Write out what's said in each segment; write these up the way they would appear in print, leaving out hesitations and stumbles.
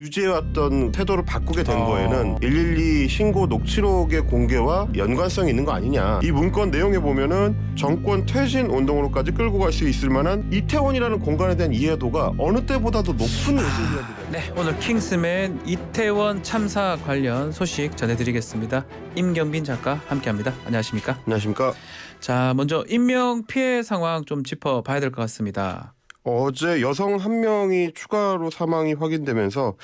유지해왔던 태도를 바꾸게 된 거에는 112 신고 녹취록의 공개와 연관성이 있는 거 아니냐. 이 문건 내용에 보면은 정권 퇴진 운동으로까지 끌고 갈 수 있을 만한 이태원이라는 공간에 대한 이해도가 어느 때보다도 높은 의심이었거든요. 네, 오늘 킹스맨 이태원 참사 관련 소식 전해드리겠습니다. 임경빈 작가 함께합니다. 안녕하십니까? 안녕하십니까? 자, 먼저 인명 피해 상황 좀 짚어봐야 될 것 같습니다. 어제 여성 1명이 추가로 사망이 확인되면서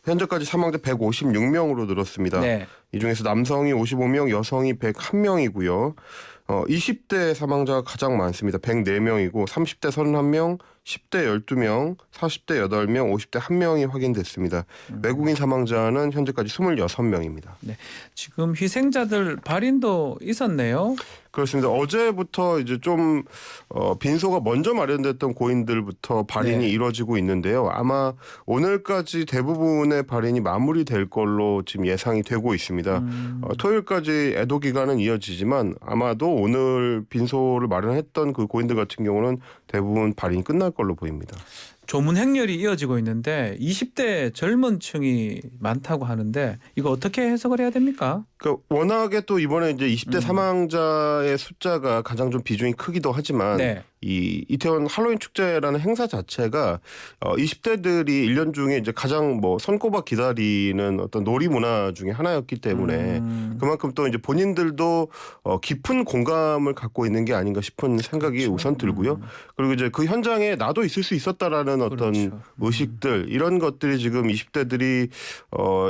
현재까지 사망자 156명으로 늘었습니다. 네. 이 중에서 남성이 55명, 여성이 101명이고요. 20대 사망자가 가장 많습니다. 104명이고 30대 31명, 10대 12명, 40대 8명, 50대 1명이 확인됐습니다. 외국인 사망자는 현재까지 26명입니다. 네. 지금 희생자들 발인도 있었네요. 그렇습니다. 어제부터 이제 좀 빈소가 먼저 마련됐던 고인들부터 발인이 네. 이루어지고 있는데요. 아마 오늘까지 대부분의 발인이 마무리될 걸로 지금 예상이 되고 있습니다. 토요일까지 애도 기간은 이어지지만 아마도 오늘 빈소를 마련했던 그 고인들 같은 경우는 대부분 발인이 끝날 걸로 보입니다. 조문 행렬이 이어지고 있는데 20대 젊은 층이 많다고 하는데 이거 어떻게 해석을 해야 됩니까? 그러니까 워낙에 또 이번에 이제 20대 사망자의 숫자가 가장 좀 비중이 크기도 하지만 네. 이 이태원 할로윈 축제라는 행사 자체가 20대들이 1년 중에 이제 가장 뭐 손꼽아 기다리는 어떤 놀이 문화 중에 하나였기 때문에 그만큼 또 이제 본인들도 깊은 공감을 갖고 있는 게 아닌가 싶은 생각이 그렇죠. 우선 들고요. 그리고 이제 그 현장에 나도 있을 수 있었다라는 어떤 그렇죠. 의식들 이런 것들이 지금 20대들이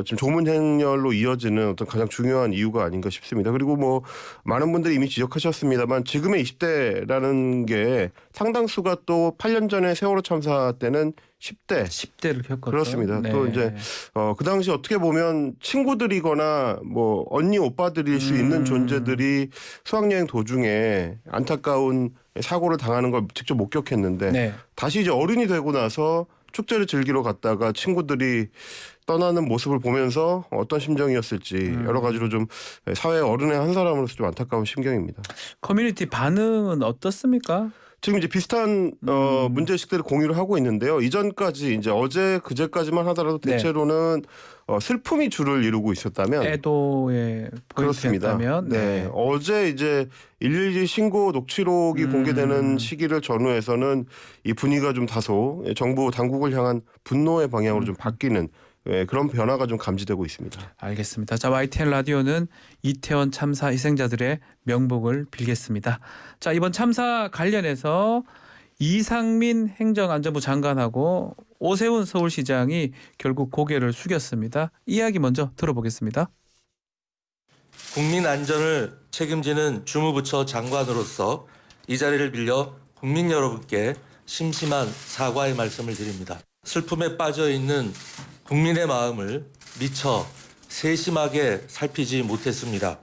지금 조문 행렬로 이어지는 어떤 가장 중요한 이유가 아닌가 싶습니다. 그리고 뭐 많은 분들이 이미 지적하셨습니다만 지금의 20대라는 게 상당수가 또 8년 전에 세월호 참사 때는 10대를 겪었죠. 그렇습니다. 네. 또 이제 그 당시 어떻게 보면 친구들이거나 뭐 언니 오빠들일 수 있는 존재들이 수학여행 도중에 안타까운 사고를 당하는 걸 직접 목격했는데 네. 다시 이제 어른이 되고 나서 축제를 즐기러 갔다가 친구들이 떠나는 모습을 보면서 어떤 심정이었을지 여러 가지로 좀 사회 어른의 한 사람으로서 좀 안타까운 심경입니다. 커뮤니티 반응은 어떻습니까? 지금 이제 비슷한 문제의식들을 공유를 하고 있는데요. 이전까지 이제 어제 그제까지만 하더라도 네. 대체로는 슬픔이 주를 이루고 있었다면 애도의 그렇습니다. 포인트였다면 네. 어제 이제 112 신고 녹취록이 공개되는 시기를 전후해서는 이 분위기가 좀 다소 정부 당국을 향한 분노의 방향으로 좀 바뀌는 그런 변화가 좀 감지되고 있습니다. 알겠습니다. 자, YTN 라디오는 이태원 참사 희생자들의 명복을 빌겠습니다. 자, 이번 참사 관련해서 이상민 행정안전부 장관하고 오세훈 서울시장이 결국 고개를 숙였습니다. 이야기 먼저 들어보겠습니다. 국민 안전을 책임지는 주무부처 장관으로서 이 자리를 빌려 국민 여러분께 심심한 사과의 말씀을 드립니다. 슬픔에 빠져 있는 국민의 마음을 미처 세심하게 살피지 못했습니다.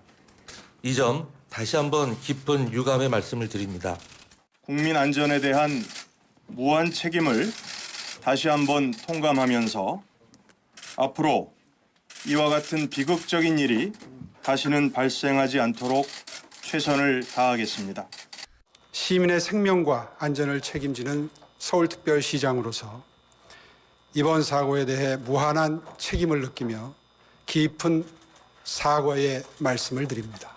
이 점 다시 한번 깊은 유감의 말씀을 드립니다. 국민 안전에 대한 무한 책임을 다시 한번 통감하면서 앞으로 이와 같은 비극적인 일이 다시는 발생하지 않도록 최선을 다하겠습니다. 시민의 생명과 안전을 책임지는 서울특별시장으로서 이번 사고에 대해 무한한 책임을 느끼며 깊은 사과의 말씀을 드립니다.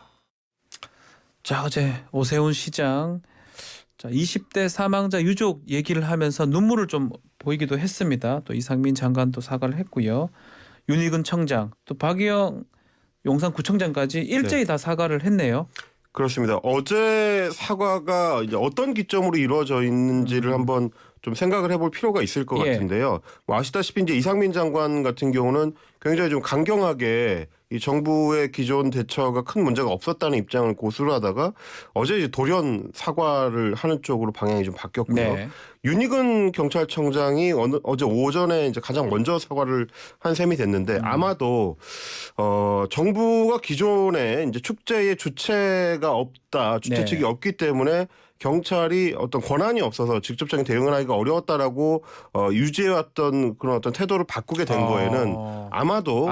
자, 어제 오세훈 시장 20대 사망자 유족 얘기를 하면서 눈물을 좀 보이기도 했습니다. 또 이상민 장관도 사과를 했고요. 윤희근 청장, 또 박의영 용산구청장까지 일제히 다 사과를 했네요. 그렇습니다. 어제 사과가 이제 어떤 기점으로 이루어져 있는지를 한번 좀 생각을 해볼 필요가 있을 것 같은데요. 뭐 아시다시피 이제 이상민 장관 같은 경우는 굉장히 좀 강경하게 이 정부의 기존 대처가 큰 문제가 없었다는 입장을 고수를 하다가 어제 이제 돌연 사과를 하는 쪽으로 방향이 좀 바뀌었고요. 네. 윤희근 경찰청장이 어제 오전에 이제 가장 먼저 사과를 한 셈이 됐는데 아마도 정부가 기존에 이제 축제의 주체가 없다, 주최 측이 없기 때문에 경찰이 어떤 권한이 없어서 직접적인 대응을 하기가 어려웠다라고 유지해왔던 그런 어떤 태도를 바꾸게 된 거에는 아마도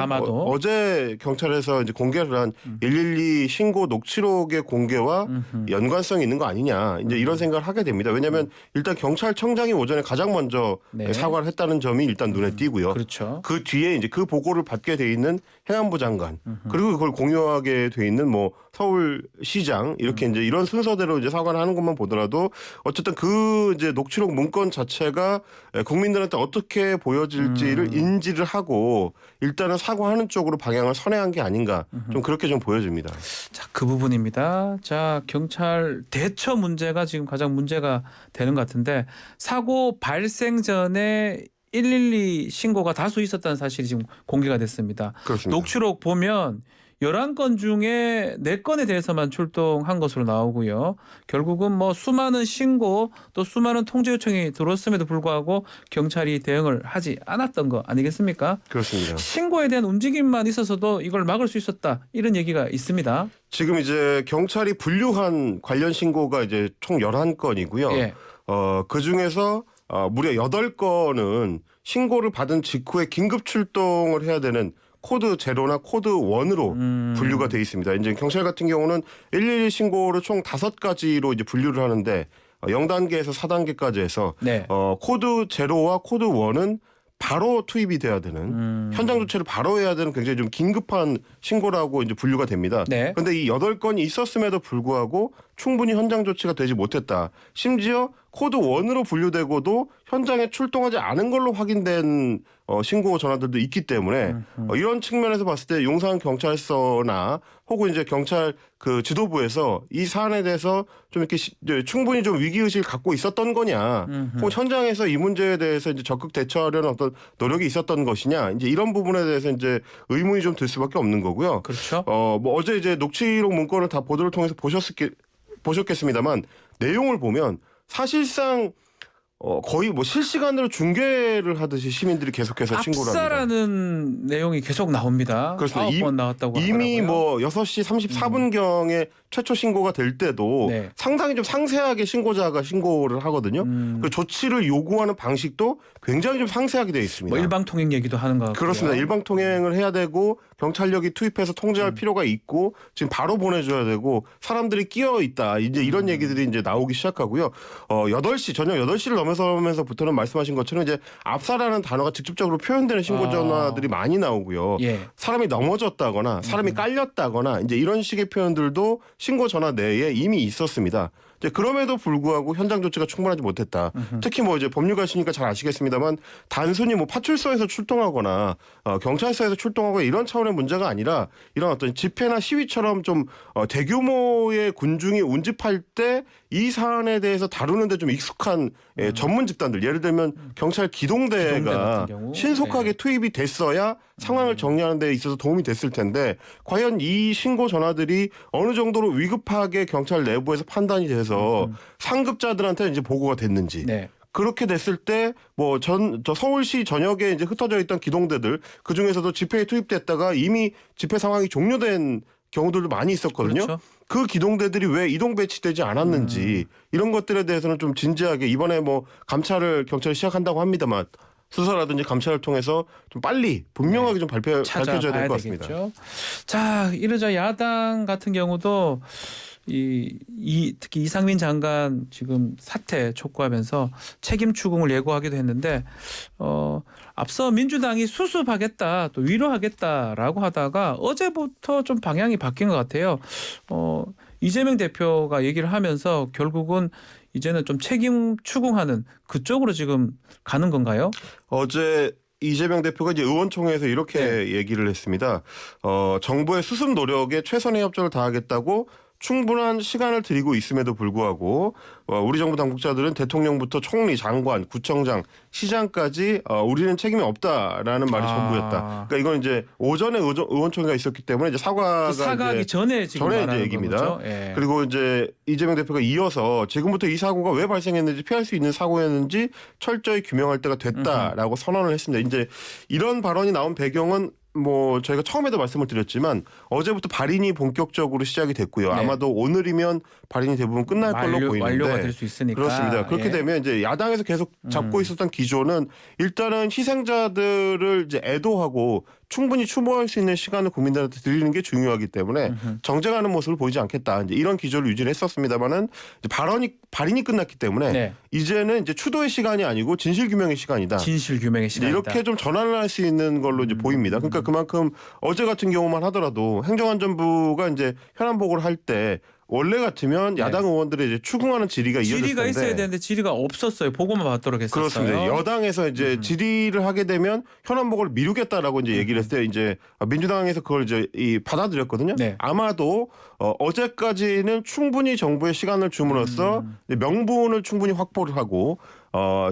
어제 경찰에서 이제 공개를 한 112 신고 녹취록의 공개와 연관성이 있는 거 아니냐 이제 이런 생각을 하게 됩니다. 왜냐하면 일단 경찰청장이 오전에 가장 먼저 네. 사과를 했다는 점이 일단 눈에 띄고요. 그렇죠. 그 뒤에 이제 그 보고를 받게 돼 있는 행안부 장관 그리고 그걸 공유하게 돼 있는 뭐 서울시장 이렇게 이제 이런 순서대로 이제 사과를 하는 것만 보더라도 어쨌든 그 이제 녹취록 문건 자체가 국민들한테 어떻게 보여질지를 인지를 하고 일단은 사과하는 쪽으로 방향을 선회한 게 아닌가 좀 그렇게 좀 보여집니다. 자, 그 부분입니다. 자, 경찰 대처 문제가 지금 가장 문제가 되는 것 같은데 사고 발생 전에 112 신고가 다수 있었다는 사실이 지금 공개가 됐습니다. 그렇습니다. 녹취록 보면 11건 중에 4건에 대해서만 출동한 것으로 나오고요. 결국은 뭐 수많은 신고 또 수많은 통제 요청이 들어왔음에도 불구하고 경찰이 대응을 하지 않았던 거 아니겠습니까? 그렇습니다. 신고에 대한 움직임만 있어서도 이걸 막을 수 있었다. 이런 얘기가 있습니다. 지금 이제 경찰이 분류한 관련 신고가 이제 총 11건이고요. 예. 그 중에서 무려 8건은 신고를 받은 직후에 긴급 출동을 해야 되는 코드 제로나 코드 1으로 분류가 돼 있습니다. 이제 경찰 같은 경우는 112 신고를 총 5가지로 이제 분류를 하는데 0단계에서 4단계까지 해서 네. 코드 제로와 코드 1은 바로 투입이 돼야 되는 현장 조치를 바로 해야 되는 굉장히 좀 긴급한 신고라고 이제 분류가 됩니다. 네. 그런데 이 8건이 있었음에도 불구하고 충분히 현장 조치가 되지 못했다. 심지어 코드 1으로 분류되고도 현장에 출동하지 않은 걸로 확인된 신고 전화들도 있기 때문에 이런 측면에서 봤을 때 용산 경찰서나 혹은 이제 경찰 그 지도부에서 이 사안에 대해서 좀 이렇게 충분히 좀 위기의식을 갖고 있었던 거냐, 혹은 현장에서 이 문제에 대해서 이제 적극 대처하려는 어떤 노력이 있었던 것이냐, 이제 이런 부분에 대해서 이제 의문이 좀 들 수밖에 없는 거고요. 그렇죠. 뭐 어제 이제 녹취록 문건을 다 보도를 통해서 보셨겠습니다만 내용을 보면 사실상 거의 뭐 실시간으로 중계를 하듯이 시민들이 계속해서 신고를 합니다. 압사라는 내용이 계속 나옵니다. 그렇습니다. 9번 나왔다고 이미 하더라고요. 뭐 6시 34분경에 최초 신고가 될 때도 네. 상당히 좀 상세하게 신고자가 신고를 하거든요. 그 조치를 요구하는 방식도 굉장히 좀 상세하게 되어 있습니다. 뭐 일방통행 얘기도 하는 것 같고요. 그렇습니다. 일방통행을 해야 되고 경찰력이 투입해서 통제할 필요가 있고 지금 바로 보내줘야 되고 사람들이 끼어 있다. 이제 이런 얘기들이 이제 나오기 시작하고요. 8시 저녁 8시를 넘어서면서부터는 말씀하신 것처럼 이제 압사라는 단어가 직접적으로 표현되는 신고 전화들이 많이 나오고요. 예. 사람이 넘어졌다거나 사람이 깔렸다거나 이제 이런 식의 표현들도 신고 전화 내에 이미 있었습니다. 이제 그럼에도 불구하고 현장 조치가 충분하지 못했다. 특히 뭐 이제 법률가시니까 잘 아시겠습니다만 단순히 뭐 파출소에서 출동하거나 경찰서에서 출동하거나 이런 차원의 문제가 아니라 이런 어떤 집회나 시위처럼 좀 대규모의 군중이 운집할 때 이 사안에 대해서 다루는데 좀 익숙한 전문 집단들, 예를 들면 경찰 기동대 기동대가 같은 경우. 신속하게 네. 투입이 됐어야 상황을 정리하는 데 있어서 도움이 됐을 텐데 과연 이 신고 전화들이 어느 정도로 위급하게 경찰 내부에서 판단이 돼서 상급자들한테 이제 보고가 됐는지. 네. 그렇게 됐을 때 뭐 저 서울시 전역에 이제 흩어져 있던 기동대들 그 중에서도 집회에 투입됐다가 이미 집회 상황이 종료된 경우들도 많이 있었거든요. 그렇죠. 그 기동대들이 왜 이동 배치되지 않았는지 이런 것들에 대해서는 좀 진지하게 이번에 뭐 감찰을 경찰이 시작한다고 합니다만 수사라든지 감찰을 통해서 좀 빨리 분명하게 좀 밝혀줘야 될 찾아봐야 것 같습니다. 되겠죠. 자, 이러자 야당 같은 경우도 특히 이상민 장관 지금 사퇴 촉구하면서 책임 추궁을 예고하기도 했는데 앞서 민주당이 수습하겠다 또 위로하겠다라고 하다가 어제부터 좀 방향이 바뀐 것 같아요. 이재명 대표가 얘기를 하면서 결국은 이제는 좀 책임 추궁하는 그쪽으로 지금 가는 건가요? 어제 이재명 대표가 이제 의원총회에서 이렇게 얘기를 했습니다. 정부의 수습 노력에 최선의 협조를 다하겠다고 충분한 시간을 드리고 있음에도 불구하고 우리 정부 당국자들은 대통령부터 총리, 장관, 구청장, 시장까지 우리는 책임이 없다라는 말이 전부였다. 그러니까 이건 이제 오전에 의원총회가 있었기 때문에 이제 사과가 사과하기 이제 전에 지금 전에 말하는 이제 얘기입니다. 거죠. 예. 그리고 이제 이재명 대표가 이어서 지금부터 이 사고가 왜 발생했는지 피할 수 있는 사고였는지 철저히 규명할 때가 됐다라고 선언을 했습니다. 이제 이런 발언이 나온 배경은 뭐 저희가 처음에도 말씀을 드렸지만 어제부터 발인이 본격적으로 시작이 됐고요. 네. 아마도 오늘이면 발인이 대부분 끝날 걸로 보이는데 완료가 될 수 있으니까. 그렇습니다. 그렇게 예. 되면 이제 야당에서 계속 잡고 있었던 기조는 일단은 희생자들을 이제 애도하고 충분히 추모할 수 있는 시간을 국민들한테 드리는 게 중요하기 때문에 정쟁하는 모습을 보이지 않겠다. 이제 이런 기조를 유지를 했었습니다만은 발인이 끝났기 때문에 네. 이제는 이제 추도의 시간이 아니고 진실 규명의 시간이다. 진실 규명의 이제 시간이다. 이렇게 좀 전환을 할 수 있는 걸로 이제 보입니다. 그러니까 그만큼 어제 같은 경우만 하더라도 행정안전부가 이제 현안 보고를 할 때 원래 같으면 야당 의원들의 이제 추궁하는 질의가 이어졌을 텐데 질의가 있어야 되는데 질의가 없었어요. 보고만 받도록 했었어요. 그렇습니다. 여당에서 이제 질의를 하게 되면 현안 보고를 미루겠다라고 이제 얘기를 했어요. 이제 민주당에서 그걸 이제 받아들였거든요. 네. 아마도 어제까지는 충분히 정부의 시간을 줌으로써 이제 명분을 충분히 확보를 하고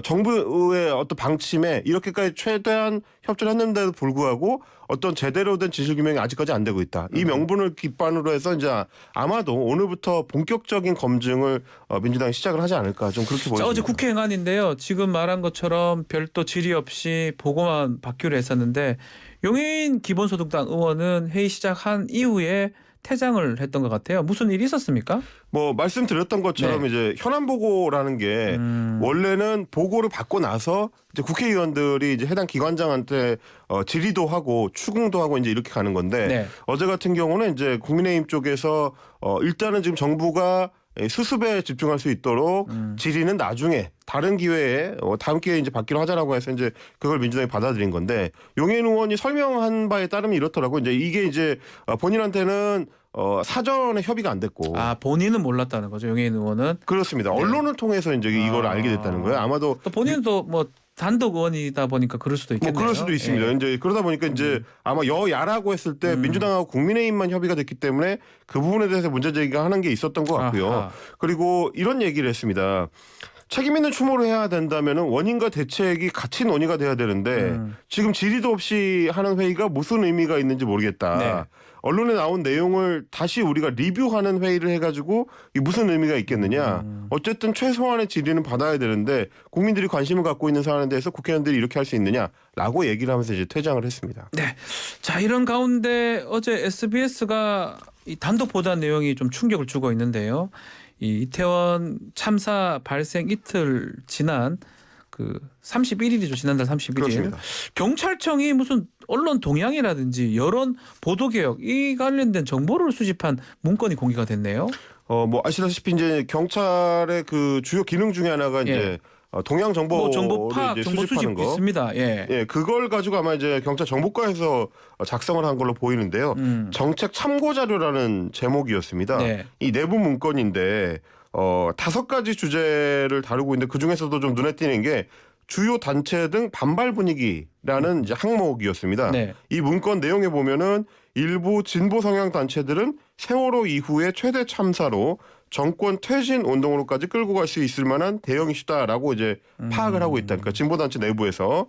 정부의 어떤 방침에 이렇게까지 최대한 협조를 했는데도 불구하고 어떤 제대로 된 진실 규명이 아직까지 안 되고 있다. 이 명분을 기반으로 해서 이제 아마도 오늘부터 본격적인 검증을 민주당이 시작을 하지 않을까 좀 그렇게 보입니다. 어제 국회 행안인데요. 지금 말한 것처럼 별도 질의 없이 보고만 받기로 했었는데 용해인 기본소득당 의원은 회의 시작한 이후에 퇴장을 했던 것 같아요. 무슨 일이 있었습니까? 뭐 말씀드렸던 것처럼 네. 이제 현안 보고라는 게 원래는 보고를 받고 나서 이제 국회의원들이 이제 해당 기관장한테 질의도 하고 추궁도 하고 이제 이렇게 가는 건데 네. 어제 같은 경우는 이제 국민의힘 쪽에서 일단은 지금 정부가 수습에 집중할 수 있도록 질의는 나중에 다른 기회에 다음 기회에 이제 받기로 하자라고 해서 이제 그걸 민주당이 받아들인 건데 용해인 의원이 설명한 바에 따르면 이렇더라고. 이제 이게 이제 본인한테는 사전에 협의가 안 됐고. 본인은 몰랐다는 거죠. 용해인 의원은. 그렇습니다. 언론을 통해서 이제 이걸 알게 됐다는 거예요. 아마도 또 본인도 뭐 단독 의원이다 보니까 그럴 수도 있겠네요. 뭐 그럴 수도 있습니다. 예. 이제 그러다 보니까 이제 아마 여야라고 했을 때 민주당하고 국민의힘만 협의가 됐기 때문에 그 부분에 대해서 문제 제기가 하는 게 있었던 것 같고요. 아하. 그리고 이런 얘기를 했습니다. 책임 있는 추모를 해야 된다면은 원인과 대책이 같이 논의가 돼야 되는데 지금 질의도 없이 하는 회의가 무슨 의미가 있는지 모르겠다. 네. 언론에 나온 내용을 다시 우리가 리뷰하는 회의를 해가지고 이게 무슨 의미가 있겠느냐. 어쨌든 최소한의 질의는 받아야 되는데 국민들이 관심을 갖고 있는 사안에 대해서 국회의원들이 이렇게 할 수 있느냐라고 얘기를 하면서 이제 퇴장을 했습니다. 네. 자, 이런 가운데 어제 SBS가 이 단독 보도한 내용이 좀 충격을 주고 있는데요. 이 이태원 참사 발생 이틀 지난 그 31일이죠. 지난달 31일. 그렇습니다. 경찰청이 무슨 언론 동향이라든지 여론 보도 개혁 이 관련된 정보를 수집한 문건이 공개가 됐네요. 뭐 아시다시피 이제 경찰의 그 주요 기능 중에 하나가 이제 동향 정보를 뭐 정보 파악, 이제 정보 수집하는 수집 거. 있습니다. 예. 예, 그걸 가지고 아마 이제 경찰 정보과에서 작성을 한 걸로 보이는데요. 정책 참고 자료라는 제목이었습니다. 네. 이 내부 문건인데 5가지 주제를 다루고 있는데 그 중에서도 좀 눈에 띄는 게 주요 단체 등 반발 분위기라는 이제 항목이었습니다. 네. 이 문건 내용에 보면은 일부 진보 성향 단체들은 세월호 이후의 최대 참사로 정권 퇴진 운동으로까지 끌고 갈 수 있을 만한 대형 이슈다라고 이제 파악을 하고 있다. 그러니까 진보 단체 내부에서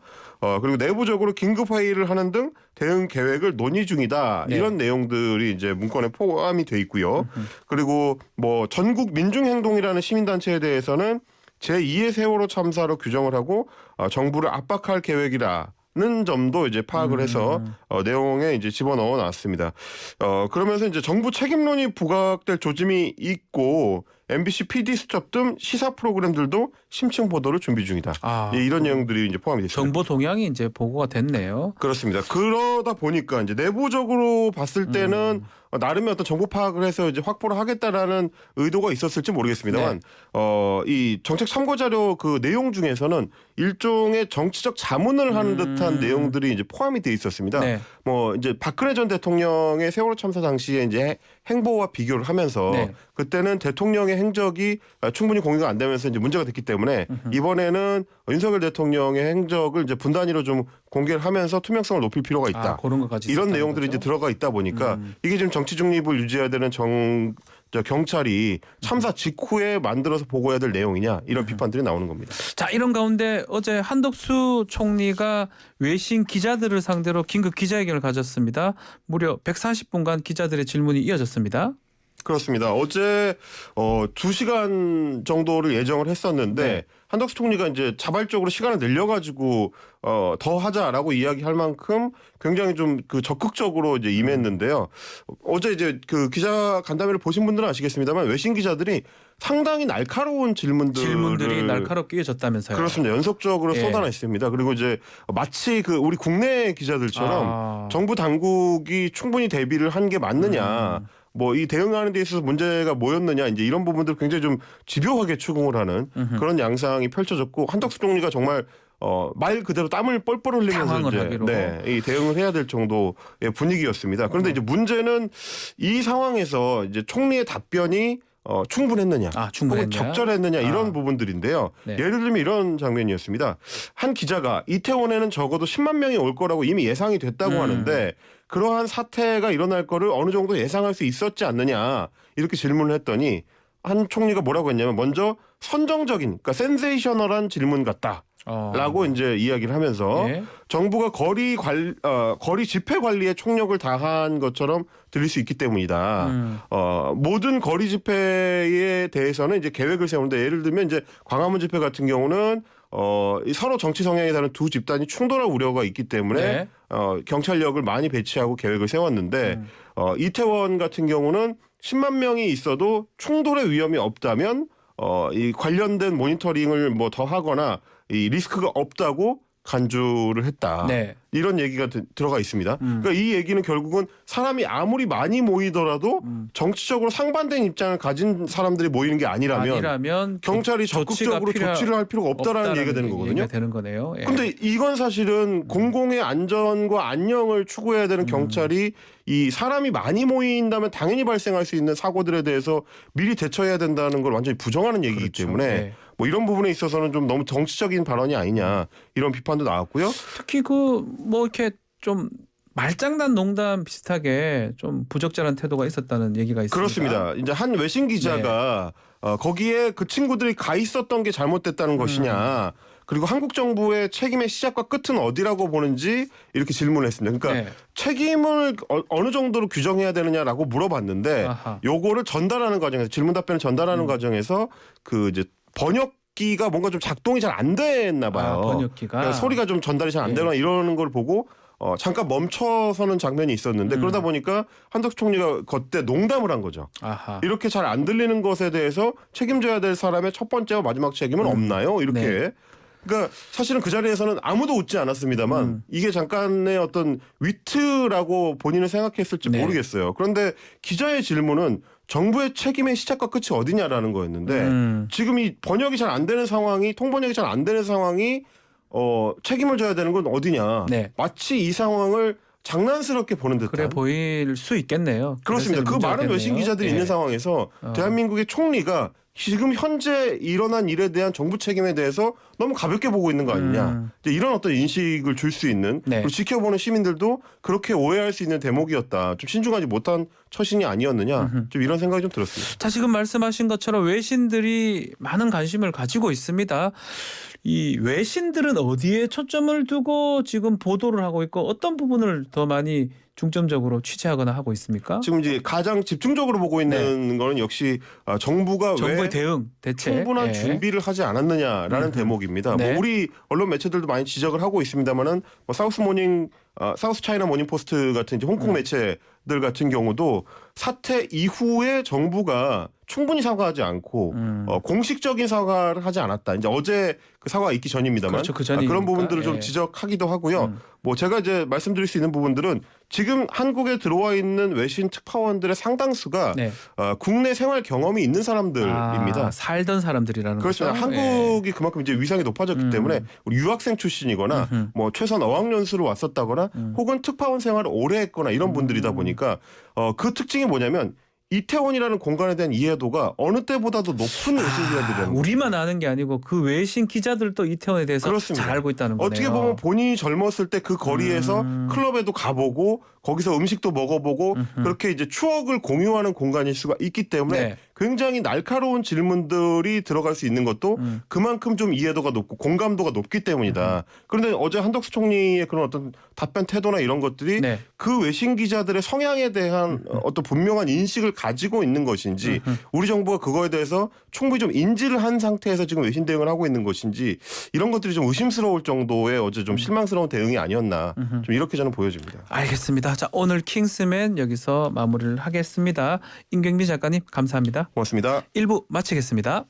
그리고 내부적으로 긴급 회의를 하는 등 대응 계획을 논의 중이다. 네. 이런 내용들이 이제 문건에 포함이 돼 있고요. 그리고 뭐 전국 민중행동이라는 시민단체에 대해서는 제2의 세월호 참사로 규정을 하고 정부를 압박할 계획이라. 는 점도 이제 파악을 해서 내용에 이제 집어넣어 놨습니다. 그러면서 이제 정부 책임론이 부각될 조짐이 있고 MBC PD 수첩 등 시사 프로그램들도 심층 보도를 준비 중이다. 예, 이런 내용들이 이제 포함이 됐습니다. 정보 동향이 이제 보고가 됐네요. 그렇습니다. 그러다 보니까 이제 내부적으로 봤을 때는 나름의 어떤 정보 파악을 해서 이제 확보를 하겠다라는 의도가 있었을지 모르겠습니다만, 이 정책 참고 자료 그 내용 중에서는 일종의 정치적 자문을 하는 듯한 내용들이 이제 포함이 돼 있었습니다. 네. 뭐 이제 박근혜 전 대통령의 세월호 참사 당시에 이제 행보와 비교를 하면서 네. 그때는 대통령의 행적이 충분히 공유가 안 되면서 이제 문제가 됐기 때문에 이번에는 윤석열 대통령의 행적을 이제 분단위로 좀 공개를 하면서 투명성을 높일 필요가 있다. 그런 것까지 이런 있었다는 내용들이 거죠? 이제 들어가 있다 보니까 이게 지금 정치 중립을 유지해야 되는 경찰이 참사 직후에 만들어서 보고해야 될 내용이냐 이런 비판들이 나오는 겁니다. 자, 이런 가운데 어제 한덕수 총리가 외신 기자들을 상대로 긴급 기자회견을 가졌습니다. 무려 140분간 기자들의 질문이 이어졌습니다. 그렇습니다. 어제 2시간 정도를 예정을 했었는데 네. 한덕수 총리가 이제 자발적으로 시간을 늘려가지고 더 하자라고 이야기할 만큼 굉장히 좀 그 적극적으로 이제 임했는데요. 어제 이제 그 기자 간담회를 보신 분들은 아시겠습니다만 외신 기자들이 상당히 날카로운 질문들이 날카롭게 이어졌다면서요. 그렇습니다. 연속적으로 예. 쏟아냈습니다. 그리고 이제 마치 그 우리 국내 기자들처럼 정부 당국이 충분히 대비를 한 게 맞느냐. 뭐 이 대응하는 데 있어서 문제가 뭐였느냐 이제 이런 부분들 굉장히 좀 집요하게 추궁을 하는 그런 양상이 펼쳐졌고 한덕수 총리가 정말 말 그대로 땀을 뻘뻘 흘리면서 당황을 이제 하기로. 이 대응을 해야 될 정도의 분위기였습니다. 그런데 이제 문제는 이 상황에서 이제 총리의 답변이 충분했느냐, 혹은 충분했냐? 적절했느냐 이런 부분들인데요. 네. 예를 들면 이런 장면이었습니다. 한 기자가 이태원에는 적어도 10만 명이 올 거라고 이미 예상이 됐다고 하는데 그러한 사태가 일어날 거를 어느 정도 예상할 수 있었지 않느냐 이렇게 질문을 했더니 한 총리가 뭐라고 했냐면 먼저 선정적인, 그러니까 센세이셔널한 질문 같다. 라고 이제 이야기를 하면서 예. 정부가 거리 집회 관리에 총력을 다한 것처럼 들릴 수 있기 때문이다. 모든 거리 집회에 대해서는 이제 계획을 세우는데 예를 들면 이제 광화문 집회 같은 경우는 서로 정치 성향에 다른 두 집단이 충돌할 우려가 있기 때문에 네. 경찰력을 많이 배치하고 계획을 세웠는데 이태원 같은 경우는 10만 명이 있어도 충돌의 위험이 없다면 이 관련된 모니터링을 뭐 더 하거나 이 리스크가 없다고 간주를 했다. 네. 이런 얘기가 들어가 있습니다. 그러니까 이 얘기는 결국은 사람이 아무리 많이 모이더라도 정치적으로 상반된 입장을 가진 사람들이 모이는 게 아니라면 경찰이 적극적으로 조치를 할 필요가 없다라는 얘기가 되는 거거든요. 되는 거네요. 예. 근데 이건 사실은 공공의 안전과 안녕을 추구해야 되는 경찰이 이 사람이 많이 모인다면 당연히 발생할 수 있는 사고들에 대해서 미리 대처해야 된다는 걸 완전히 부정하는 얘기이기 그렇죠. 때문에 네. 뭐 이런 부분에 있어서는 좀 너무 정치적인 발언이 아니냐 이런 비판도 나왔고요. 특히 그 뭐 이렇게 좀 말장난 농담 비슷하게 좀 부적절한 태도가 있었다는 얘기가 있습니다. 그렇습니다. 이제 한 외신 기자가 거기에 그 친구들이 가 있었던 게 잘못됐다는 것이냐. 그리고 한국 정부의 책임의 시작과 끝은 어디라고 보는지 이렇게 질문을 했습니다. 그러니까 네. 책임을 어느 정도로 규정해야 되느냐라고 물어봤는데 아하. 요거를 전달하는 과정에서 질문 답변을 전달하는 과정에서 그 이제 번역기가 뭔가 좀 작동이 잘 안 됐나 봐요. 번역기가 그러니까 소리가 좀 전달이 잘 안 되거나 이러는 걸 보고 잠깐 멈춰서는 장면이 있었는데 그러다 보니까 한덕수 총리가 그때 농담을 한 거죠. 아하. 이렇게 잘 안 들리는 것에 대해서 책임져야 될 사람의 첫 번째와 마지막 책임은 없나요? 이렇게. 네. 그러니까 사실은 그 자리에서는 아무도 웃지 않았습니다만 이게 잠깐의 어떤 위트라고 본인은 생각했을지 네. 모르겠어요. 그런데 기자의 질문은 정부의 책임의 시작과 끝이 어디냐라는 거였는데 지금 이 번역이 잘 안 되는 상황이 통번역이 잘 안 되는 상황이 책임을 져야 되는 건 어디냐. 네. 마치 이 상황을 장난스럽게 보는 듯한. 그래 보일 수 있겠네요. 그렇습니다. 그 문제가 많은 됐네요. 외신 기자들이 예. 있는 상황에서 대한민국의 총리가 지금 현재 일어난 일에 대한 정부 책임에 대해서 너무 가볍게 보고 있는 거 아니냐. 이제 이런 어떤 인식을 줄 수 있는 네. 그리고 지켜보는 시민들도 그렇게 오해할 수 있는 대목이었다. 좀 신중하지 못한 처신이 아니었느냐. 좀 이런 생각이 좀 들었습니다. 자, 지금 말씀하신 것처럼 외신들이 많은 관심을 가지고 있습니다. 이 외신들은 어디에 초점을 두고 지금 보도를 하고 있고 어떤 부분을 더 많이 중점적으로 취재하거나 하고 있습니까? 지금 이제 가장 집중적으로 보고 있는 거는 역시 정부가 정부의 왜 대응, 대책. 충분한 예. 준비를 하지 않았느냐라는 대목입니다. 네. 뭐 우리 언론 매체들도 많이 지적을 하고 있습니다만은 뭐 사우스 차이나 모닝 포스트 같은 이제 홍콩 매체들 같은 경우도 사태 이후에 정부가 충분히 사과하지 않고 공식적인 사과를 하지 않았다. 이제 어제 그 사과가 있기 전입니다만 그렇죠. 그 전이니까. 그런 부분들을 좀 예. 지적하기도 하고요. 뭐 제가 이제 말씀드릴 수 있는 부분들은 지금 한국에 들어와 있는 외신 특파원들의 상당수가 네. 국내 생활 경험이 있는 사람들입니다. 살던 사람들이라는 그렇습니다. 거죠. 한국이 그만큼 이제 위상이 높아졌기 때문에 우리 유학생 출신이거나 뭐 최소한 어학연수로 왔었다거나 혹은 특파원 생활을 오래 했거나 이런 분들이다 보니까 그 특징이 뭐냐면 이태원이라는 공간에 대한 이해도가 어느 때보다도 높은 외신 기자들이라는 거예요. 우리만 아는 게 아니고 그 외신 기자들도 이태원에 대해서 그렇습니다. 잘 알고 있다는 거네요. 어떻게 보면 본인이 젊었을 때 그 거리에서 클럽에도 가보고 거기서 음식도 먹어보고 그렇게 이제 추억을 공유하는 공간일 수가 있기 때문에 네. 굉장히 날카로운 질문들이 들어갈 수 있는 것도 그만큼 좀 이해도가 높고 공감도가 높기 때문이다. 그런데 어제 한덕수 총리의 그런 어떤 답변 태도나 이런 것들이 네. 그 외신 기자들의 성향에 대한 어떤 분명한 인식을 가지고 있는 것인지 우리 정부가 그거에 대해서 충분히 좀 인지를 한 상태에서 지금 외신 대응을 하고 있는 것인지 이런 것들이 좀 의심스러울 정도의 어제 좀 실망스러운 대응이 아니었나 좀 이렇게 저는 보여집니다. 알겠습니다. 자, 오늘 킹스맨 여기서 마무리를 하겠습니다. 임경빈 작가님 감사합니다. 고맙습니다. 1부 마치겠습니다.